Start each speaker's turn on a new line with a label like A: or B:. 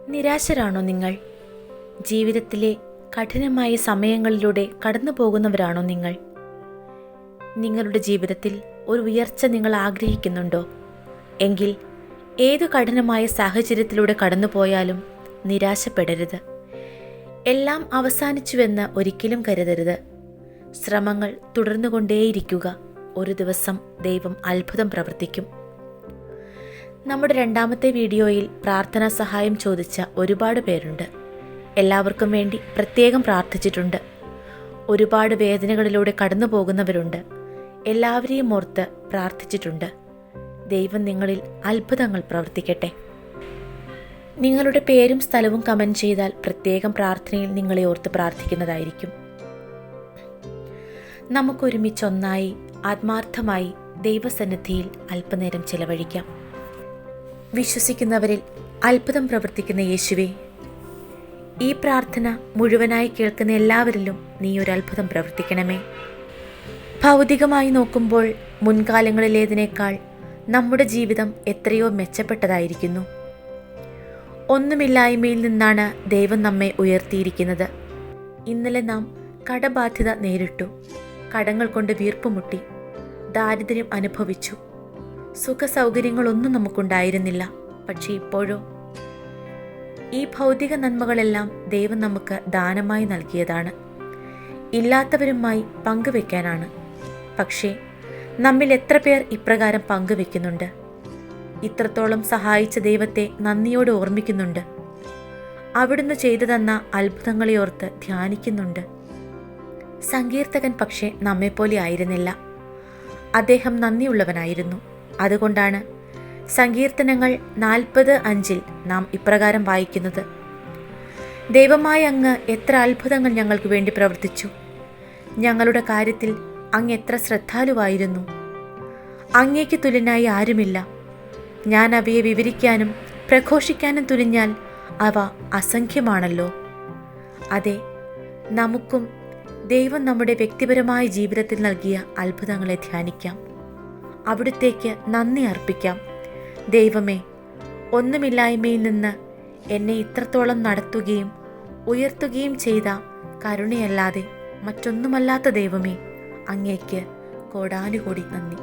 A: നിരാശരാണോ നിങ്ങൾ? ജീവിതത്തിലെ കഠിനമായ സമയങ്ങളിലൂടെ കടന്നു പോകുന്നവരാണോ നിങ്ങൾ? നിങ്ങളുടെ ജീവിതത്തിൽ ഒരു ഉയർച്ച നിങ്ങൾ ആഗ്രഹിക്കുന്നുണ്ടോ? എങ്കിൽ ഏതു കഠിനമായ സാഹചര്യത്തിലൂടെ കടന്നുപോയാലും നിരാശപ്പെടരുത്. എല്ലാം അവസാനിച്ചുവെന്ന് ഒരിക്കലും കരുതരുത്. ശ്രമങ്ങൾ തുടർന്നുകൊണ്ടേയിരിക്കുക. ഒരു ദിവസം ദൈവം അത്ഭുതം പ്രവർത്തിക്കും. നമ്മുടെ രണ്ടാമത്തെ വീഡിയോയിൽ പ്രാർത്ഥനാ സഹായം ചോദിച്ച ഒരുപാട് പേരുണ്ട്. എല്ലാവർക്കും വേണ്ടി പ്രത്യേകം പ്രാർത്ഥിച്ചിട്ടുണ്ട്. ഒരുപാട് വേദനകളിലൂടെ കടന്നു പോകുന്നവരുണ്ട്. എല്ലാവരെയും ഓർത്ത് പ്രാർത്ഥിച്ചിട്ടുണ്ട്. ദൈവം നിങ്ങളിൽ അത്ഭുതങ്ങൾ പ്രവർത്തിക്കട്ടെ. നിങ്ങളുടെ പേരും സ്ഥലവും കമൻറ്റ് ചെയ്താൽ പ്രത്യേകം പ്രാർത്ഥനയിൽ നിങ്ങളെ ഓർത്ത് പ്രാർത്ഥിക്കുന്നതായിരിക്കും. നമുക്കൊരുമിച്ചൊന്നായി ആത്മാർത്ഥമായി ദൈവസന്നിധിയിൽ അല്പനേരം ചെലവഴിക്കാം. വിശ്വസിക്കുന്നവരിൽ അത്ഭുതം പ്രവർത്തിക്കുന്ന യേശുവേ, ഈ പ്രാർത്ഥന മുഴുവനായി കേൾക്കുന്ന എല്ലാവരിലും നീ ഒരു അത്ഭുതം പ്രവർത്തിക്കണമേ. ഭൗതികമായി നോക്കുമ്പോൾ മുൻകാലങ്ങളിലേതിനേക്കാൾ നമ്മുടെ ജീവിതം എത്രയോ മെച്ചപ്പെട്ടതായിരിക്കുന്നു. ഒന്നുമില്ലായ്മയിൽ നിന്നാണ് ദൈവം നമ്മെ ഉയർത്തിയിരിക്കുന്നത്. ഇന്നലെ നാം കടബാധ്യത നേരിട്ടു, കടങ്ങൾ കൊണ്ട് വീർപ്പുമുട്ടി, ദാരിദ്ര്യം അനുഭവിച്ചു. സുഖസൗകര്യങ്ങളൊന്നും നമുക്കുണ്ടായിരുന്നില്ല. പക്ഷേ ഇപ്പോഴോ? ഈ ഭൗതിക നന്മകളെല്ലാം ദൈവം നമുക്ക് ദാനമായി നൽകിയതാണ്, ഇല്ലാത്തവരുമായി പങ്കുവെക്കാനാണ്. പക്ഷേ നമ്മിൽ എത്ര പേർ ഇപ്രകാരം പങ്കുവെക്കുന്നുണ്ട്? ഇത്രത്തോളം സഹായിച്ച ദൈവത്തെ നന്ദിയോടെ ഓർമ്മിക്കുന്നുണ്ട്. അവിടുന്ന് ചെയ്തു തന്ന അത്ഭുതങ്ങളെ ഓർത്ത് ധ്യാനിക്കുന്നുണ്ട്. സങ്കീർത്തകൻ പക്ഷേ നമ്മെപ്പോലെ ആയിരുന്നില്ല. അദ്ദേഹം നന്ദിയുള്ളവനായിരുന്നു. അതുകൊണ്ടാണ് സങ്കീർത്തനങ്ങൾ 40:5 നാം ഇപ്രകാരം വായിക്കുന്നത്: ദൈവമായ അങ്ങ് എത്ര അത്ഭുതങ്ങൾ ഞങ്ങൾക്ക് വേണ്ടി പ്രവർത്തിച്ചു. ഞങ്ങളുടെ കാര്യത്തിൽ അങ്ങ് എത്ര ശ്രദ്ധാലുവായിരുന്നു. അങ്ങേക്ക് തുല്യനായി ആരുമില്ല. ഞാൻ അവയെ വിവരിക്കാനും പ്രഘോഷിക്കാനും തുനിഞ്ഞാൽ അവ അസംഖ്യമാണല്ലോ. അതെ, നമുക്കും ദൈവം നമ്മുടെ വ്യക്തിപരമായ ജീവിതത്തിൽ നൽകിയ അത്ഭുതങ്ങളെ ധ്യാനിക്കാം. അവിടുത്തേക്ക് നന്ദി അർപ്പിക്കാം. ദൈവമേ, ഒന്നുമില്ലായ്മയിൽ നിന്ന് എന്നെ ഇത്രത്തോളം നടത്തുകയും ഉയർത്തുകയും ചെയ്ത കരുണയല്ലാതെ മറ്റൊന്നുമല്ലാത്ത ദൈവമേ, അങ്ങേക്ക് കോടാനുകോടി നന്ദി.